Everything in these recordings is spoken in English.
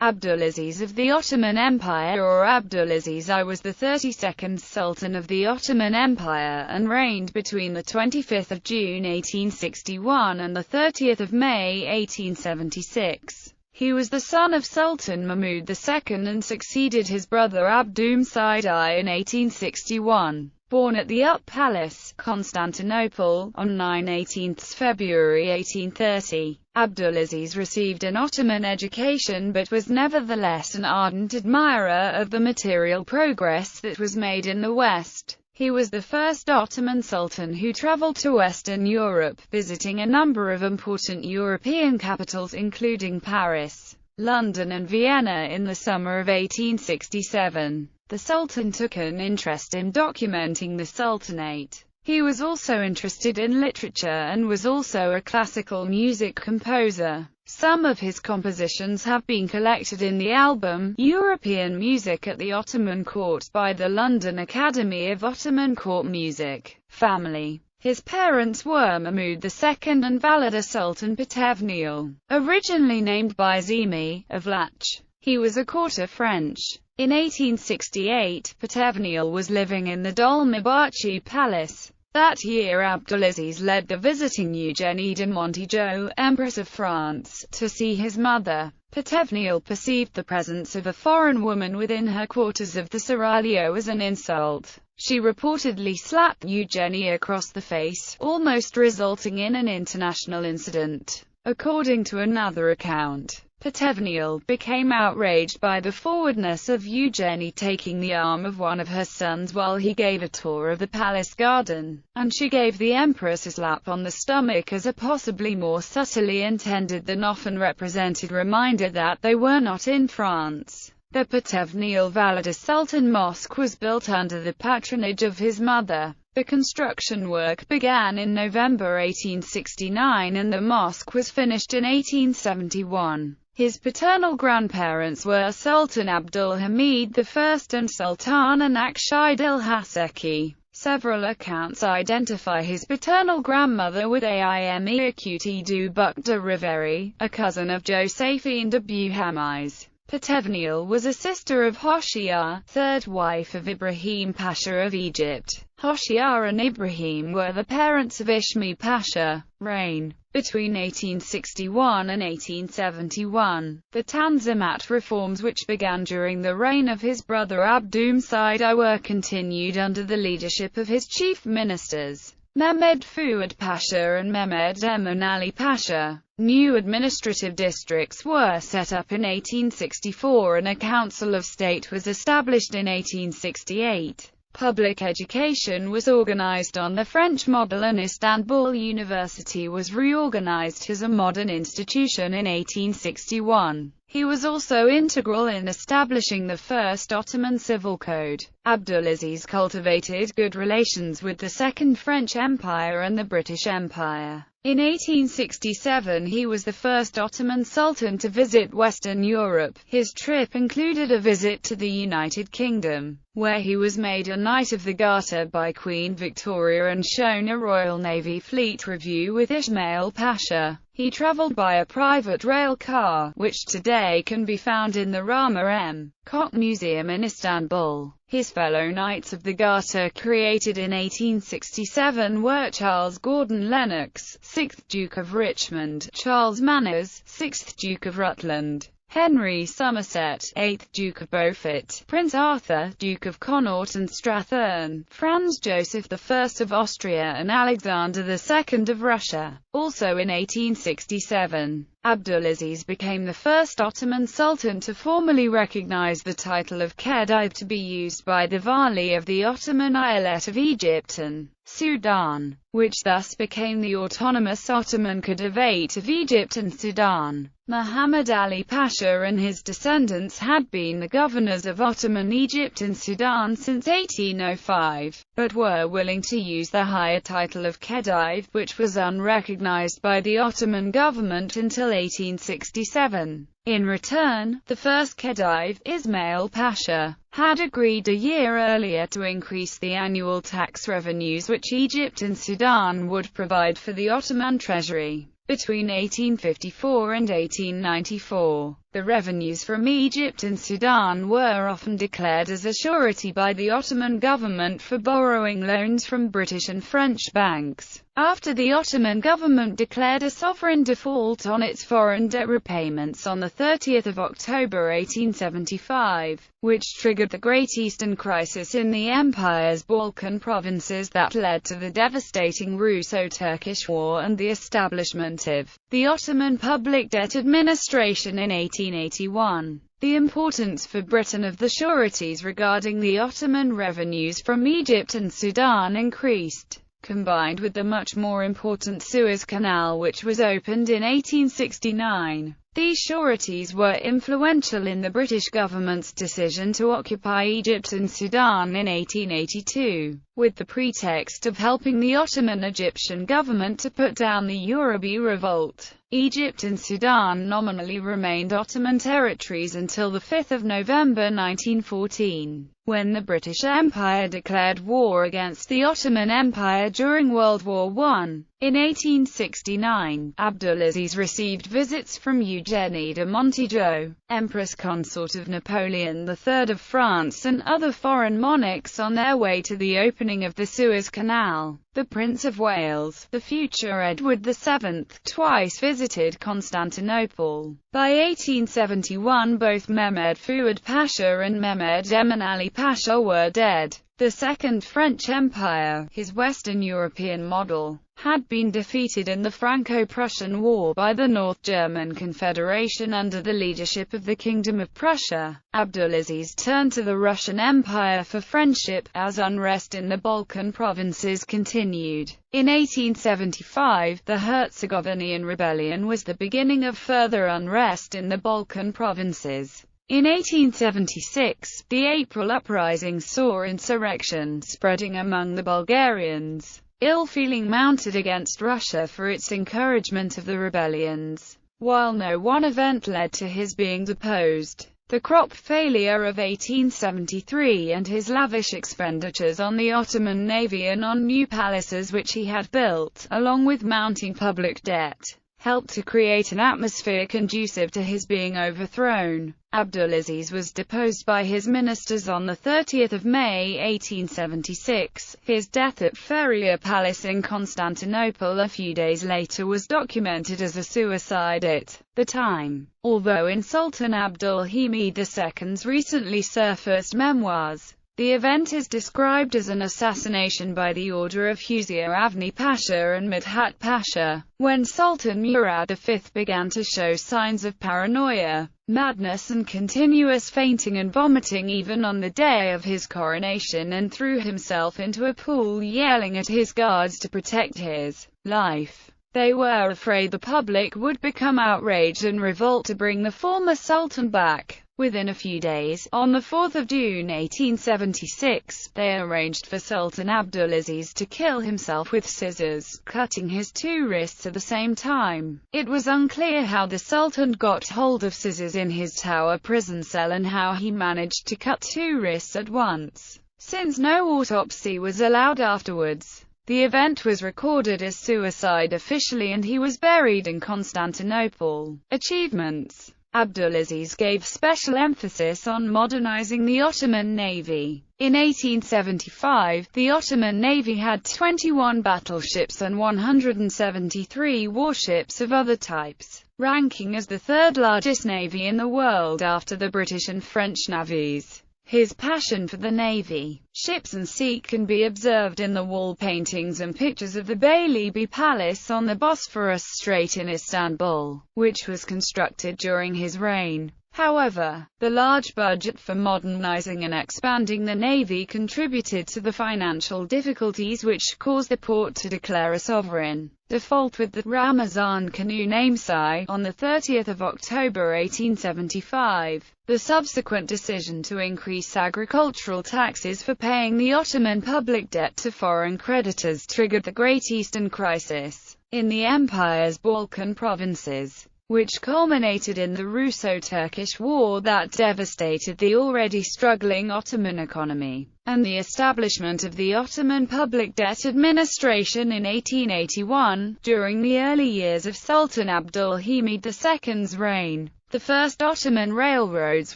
Abdülaziz of the Ottoman Empire, or Abdülaziz I, was the 32nd Sultan of the Ottoman Empire, and reigned between the 25th of June 1861 and the 30th of May 1876. He was the son of Sultan Mahmud II and succeeded his brother Abdülhamid I in 1861. Born at the Up Palace, Constantinople, on 9–18 February 1830, Abdülaziz received an Ottoman education but was nevertheless an ardent admirer of the material progress that was made in the West. He was the first Ottoman Sultan who traveled to Western Europe, visiting a number of important European capitals including Paris, London and Vienna in the summer of 1867. The Sultan took an interest in documenting the Sultanate. He was also interested in literature and was also a classical music composer. Some of his compositions have been collected in the album, European Music at the Ottoman Court, by the London Academy of Ottoman Court Music. Family. His parents were Mahmud II and Valide Sultan Patevniel, originally named Byzemi, of Lach. He was a quarter French. In 1868, Patevniel was living in the Dolmabahce Palace. That year Abdülaziz led the visiting Eugénie de Montijo, Empress of France, to see his mother. Patevniel perceived the presence of a foreign woman within her quarters of the seraglio as an insult. She reportedly slapped Eugénie across the face, almost resulting in an international incident. According to another account, Patevniel became outraged by the forwardness of Eugénie taking the arm of one of her sons while he gave a tour of the palace garden, and she gave the empress a slap on the stomach as a possibly more subtly intended than often represented reminder that they were not in France. The Patevniel Valide Sultan Mosque was built under the patronage of his mother. The construction work began in November 1869 and the mosque was finished in 1871. His paternal grandparents were Sultan Abdülhamid I and Sultana Nakshidil Haseki. Several accounts identify his paternal grandmother with Aime Akuti du Buc de Riveri, a cousin of Josephine de Buhamiz. Patevniel was a sister of Hoshyar, third wife of Ibrahim Pasha of Egypt. Hoshyar and Ibrahim were the parents of Ishmi Pasha. Reign. Between 1861 and 1871, the Tanzimat reforms which began during the reign of his brother Abdülhamid I were continued under the leadership of his chief ministers, Mehmed Fuad Pasha and Mehmed Emin Ali Pasha. New administrative districts were set up in 1864 and a Council of State was established in 1868. Public education was organized on the French model and Istanbul University was reorganized as a modern institution in 1861. He was also integral in establishing the first Ottoman civil code. Abdülaziz cultivated good relations with the Second French Empire and the British Empire. In 1867 he was the first Ottoman Sultan to visit Western Europe. His trip included a visit to the United Kingdom, where he was made a Knight of the Garter by Queen Victoria and shown a Royal Navy Fleet Review with Ismail Pasha. He travelled by a private rail car, which today can be found in the Rama M. Koch Museum in Istanbul. His fellow Knights of the Garter created in 1867 were Charles Gordon Lennox, 6th Duke of Richmond, Charles Manners, 6th Duke of Rutland, Henry Somerset, 8th Duke of Beaufort, Prince Arthur, Duke of Connaught and Strathearn, Franz Joseph I of Austria and Alexander II of Russia. Also in 1867, Abdülaziz became the first Ottoman Sultan to formally recognize the title of Khedive to be used by the Wali of the Ottoman Eyalet of Egypt and Sudan, which thus became the autonomous Ottoman Khedivate of Egypt and Sudan. Muhammad Ali Pasha and his descendants had been the governors of Ottoman Egypt and Sudan since 1805, but were willing to use the higher title of Khedive, which was unrecognized by the Ottoman government until 1867. In return, the first Khedive, Ismail Pasha, had agreed a year earlier to increase the annual tax revenues which Egypt and Sudan would provide for the Ottoman treasury. Between 1854 and 1894, The revenues from Egypt and Sudan were often declared as a surety by the Ottoman government for borrowing loans from British and French banks. After the Ottoman government declared a sovereign default on its foreign debt repayments on 30 October 1875, which triggered the Great Eastern Crisis in the empire's Balkan provinces that led to the devastating Russo-Turkish War and the establishment of the Ottoman Public Debt Administration in 1881. The importance for Britain of the sureties regarding the Ottoman revenues from Egypt and Sudan increased, combined with the much more important Suez Canal, which was opened in 1869. These sureties were influential in the British government's decision to occupy Egypt and Sudan in 1882, with the pretext of helping the Ottoman Egyptian government to put down the Urabi revolt. Egypt and Sudan nominally remained Ottoman territories until 5 November 1914, when the British Empire declared war against the Ottoman Empire during World War I. In 1869, Abdülaziz received visits from Eugénie de Montijo, Empress Consort of Napoleon III of France, and other foreign monarchs on their way to the opening of the Suez Canal. The Prince of Wales, the future Edward VII, twice visited Constantinople. By 1871 both Mehmed Fuad Pasha and Mehmed Emin Ali Pasha were dead. The Second French Empire, his Western European model, had been defeated in the Franco-Prussian War by the North German Confederation under the leadership of the Kingdom of Prussia. Abdülaziz turned to the Russian Empire for friendship, as unrest in the Balkan provinces continued. In 1875, the Herzegovinian rebellion was the beginning of further unrest in the Balkan provinces. In 1876, the April Uprising saw insurrection spreading among the Bulgarians. Ill-feeling mounted against Russia for its encouragement of the rebellions, while no one event led to his being deposed. The crop failure of 1873 and his lavish expenditures on the Ottoman navy and on new palaces which he had built, along with mounting public debt, helped to create an atmosphere conducive to his being overthrown. Abdülaziz was deposed by his ministers on 30 May 1876. His death at Feria Palace in Constantinople a few days later was documented as a suicide at the time, although in Sultan Abdülhamid II's recently surfaced memoirs, the event is described as an assassination by the order of Huzur Avni Pasha and Midhat Pasha, when Sultan Murad V began to show signs of paranoia, madness and continuous fainting and vomiting even on the day of his coronation, and threw himself into a pool yelling at his guards to protect his life. They were afraid the public would become outraged and revolt to bring the former sultan back. Within a few days, on 4 June 1876, they arranged for Sultan Abdülaziz to kill himself with scissors, cutting his two wrists at the same time. It was unclear how the Sultan got hold of scissors in his tower prison cell and how he managed to cut two wrists at once, since no autopsy was allowed afterwards. The event was recorded as suicide officially and he was buried in Constantinople. Achievements: Abdülaziz gave special emphasis on modernizing the Ottoman navy. In 1875, the Ottoman navy had 21 battleships and 173 warships of other types, ranking as the third largest navy in the world after the British and French navies. His passion for the navy, ships and sea can be observed in the wall paintings and pictures of the Beyliği Palace on the Bosphorus Strait in Istanbul, which was constructed during his reign. However, the large budget for modernizing and expanding the navy contributed to the financial difficulties which caused the port to declare a sovereign default with the Ramazan Canoe Namesai on 30 October 1875. The subsequent decision to increase agricultural taxes for paying the Ottoman public debt to foreign creditors triggered the Great Eastern Crisis in the empire's Balkan provinces, which culminated in the Russo-Turkish War that devastated the already struggling Ottoman economy, and the establishment of the Ottoman Public Debt Administration in 1881. During the early years of Sultan Abdülhamid II's reign, The first Ottoman railroads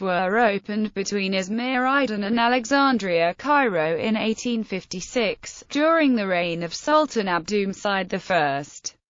were opened between Izmir, Aydın and Alexandria, Cairo in 1856, during the reign of Sultan Abdülaziz I.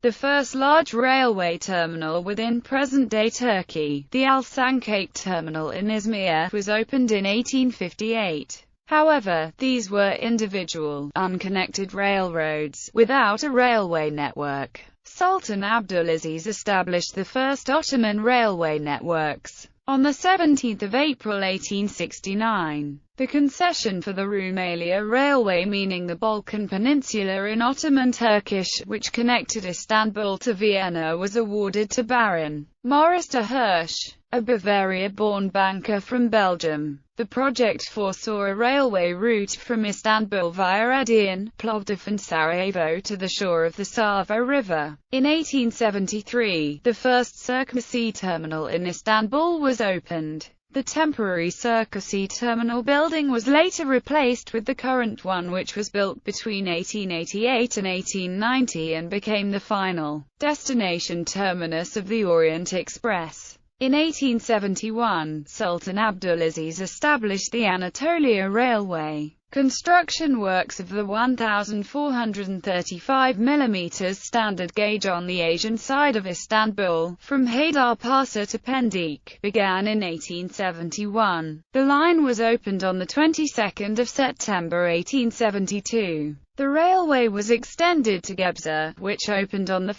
The first large railway terminal within present-day Turkey, the Alsancak Terminal in Izmir, was opened in 1858. However, these were individual, unconnected railroads, without a railway network. Sultan Abdülaziz established the first Ottoman railway networks on 17 April 1869. The concession for the Rumelia Railway, meaning the Balkan Peninsula in Ottoman Turkish, which connected Istanbul to Vienna, was awarded to Baron Maurice de Hirsch, a Bavaria-born banker from Belgium. The project foresaw a railway route from Istanbul via Edirne, Plovdiv and Sarajevo to the shore of the Sava River. In 1873, the first Circusi terminal in Istanbul was opened. The temporary Circusi terminal building was later replaced with the current one, which was built between 1888 and 1890 and became the final destination terminus of the Orient Express. In 1871, Sultan Abdülaziz established the Anatolia Railway. Construction works of the 1,435 mm standard gauge on the Asian side of Istanbul, from Haydarpasa to Pendik, began in 1871. The line was opened on the 22nd of September 1872. The railway was extended to Gebze, which opened on 1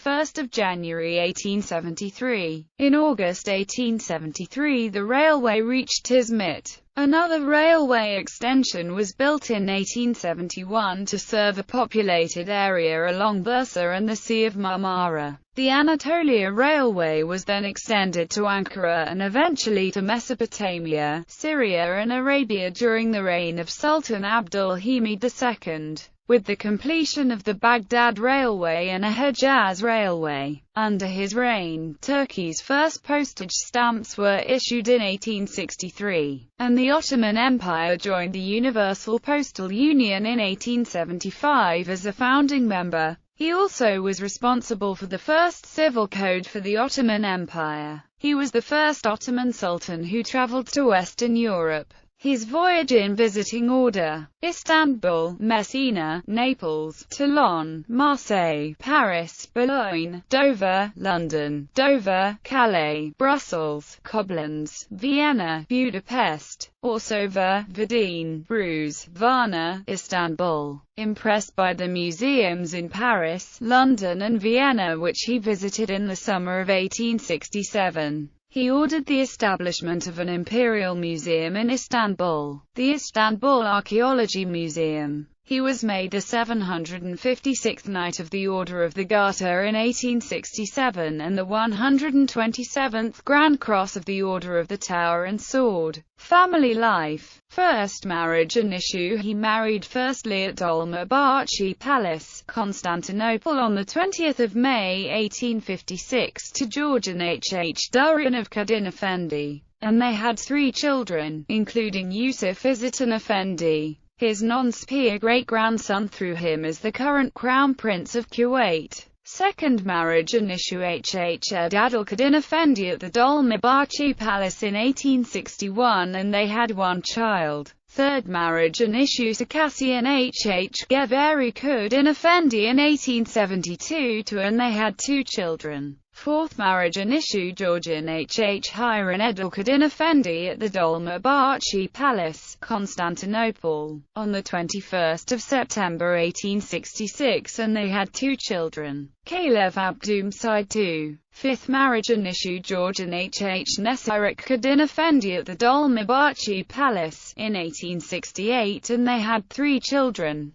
January 1873. In August 1873 the railway reached Izmit. Another railway extension was built in 1871 to serve a populated area along Bursa and the Sea of Marmara. The Anatolia Railway was then extended to Ankara and eventually to Mesopotamia, Syria and Arabia during the reign of Sultan Abdülhamid II. With the completion of the Baghdad Railway and a Hejaz Railway under his reign, Turkey's first postage stamps were issued in 1863, and the Ottoman Empire joined the Universal Postal Union in 1875 as a founding member. He also was responsible for the first civil code for the Ottoman Empire. He was the first Ottoman Sultan who traveled to Western Europe. His voyage in visiting order: Istanbul, Messina, Naples, Toulon, Marseille, Paris, Boulogne, Dover, London, Dover, Calais, Brussels, Koblenz, Vienna, Budapest, Orsova, Vidin, Bruges, Varna, Istanbul. Impressed by the museums in Paris, London and Vienna which he visited in the summer of 1867, he ordered the establishment of an imperial museum in Istanbul, the Istanbul Archaeology Museum. He was made the 756th Knight of the Order of the Garter in 1867 and the 127th Grand Cross of the Order of the Tower and Sword. Family life. First marriage and issue: he married firstly at Dolmabahce Palace, Constantinople on 20 May 1856 to Georgian H. Duran of Kadin Effendi, and they had 3 children, including Yusuf Izzetin Effendi. His non-Spia great-grandson through him is the current Crown Prince of Kuwait. Second marriage and issue: H. Adilkaddin Effendi at the Dolmabahce Palace in 1861 and they had 1 child. Third marriage and issue: Circassian H. Geveri Kuddin Effendi in 1872 and they had 2 children. Fourth marriage and issue: Georgian H. Hiran Edilkaddin Effendi at the Dolmabahce Palace, Constantinople, on 21 September 1866 and they had 2 children. Kalev Abdülhamid II. Fifth marriage and issue: Georgian H. Nesirik Kaddin Effendi at the Dolmabahce Palace, in 1868 and they had 3 children.